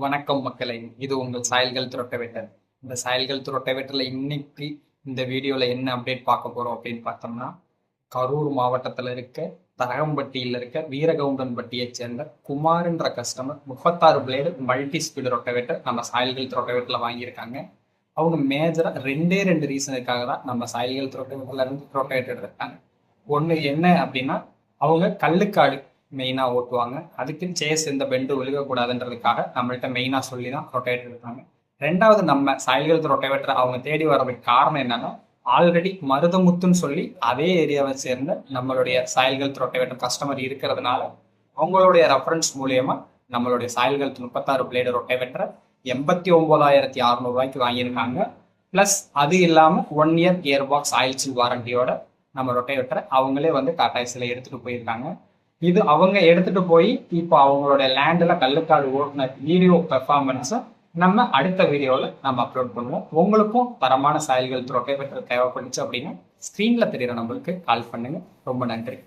வணக்கம் மக்களே, இது உங்கள் சாயல்கள் ரொட்டவேட்டர். இந்த சாயல்கள் ரொட்டவேட்டர்ல இன்னைக்கு இந்த வீடியோல என்ன அப்டேட் பார்க்க போறோம் அப்படின்னு பார்த்தோம்னா, கரூர் மாவட்டத்தில் இருக்க தரகம்பட்டியில் இருக்க வீரகவுண்டன்பட்டியை சேர்ந்த குமார்ன்ற customer 36 blade multi speed rotavator நம்ம சாயல்கள் ரொட்டவேட்டர்ல வாங்கியிருக்காங்க. அவங்க மேஜரா ரெண்டு ரீசனுக்காக தான் நம்ம சாயல்கள் ரொட்டவேட்டர்ல இருந்து ரொட்டவேட்டர் எடுத்தாங்க. ஒன்று என்ன அப்படின்னா, அவங்க கல்லுக்காடு மெயினாக ஓட்டுவாங்க. அதுக்குன்னு சேஸ் எந்த பெண்டு விழுகக்கூடாதுன்றதுக்காக நம்மள்கிட்ட மெயினாக சொல்லி தான் ரொட்டேட்டர் எடுத்தாங்க. ரெண்டாவது, நம்ம சாயல்கள் ரொட்டவேட்டர் அவங்க தேடி வர்றதுக்கு காரணம் என்னன்னா, ஆல்ரெடி மருதமுத்துன்னு சொல்லி அதே ஏரியாவை சேர்ந்த நம்மளுடைய சாயல்கள் ரொட்டவேட்டர் கஸ்டமர் இருக்கிறதுனால அவங்களுடைய ரெஃபரன்ஸ் மூலியமா நம்மளுடைய சாயல்கள் 36 பிளேடு ரொட்டவேட்டரை 89,600 வாங்கியிருக்காங்க. பிளஸ் அது இல்லாமல் 1 year gear box oil seal வாரண்டியோட நம்ம ரொட்டவேட்டரை அவங்களே வந்து டாடா ஏசில எடுத்துட்டு போயிருக்காங்க. இது அவங்க எடுத்துட்டு போய் இப்போ அவங்களுடைய லேண்ட்ல கல்லுக்காடு ஓட்டுன வீடியோ பெர்ஃபார்மன்ஸை நம்ம அடுத்த வீடியோவில் நம்ம அப்லோட் பண்ணுவோம். உங்களுக்கும் தரமான சாயல்கள் ரொட்டவேட்டர் தேவைப்பட்டுச்சு அப்படின்னா ஸ்க்ரீன்ல தெரியுற நம்பருக்கு கால் பண்ணுங்க. ரொம்ப நன்றி.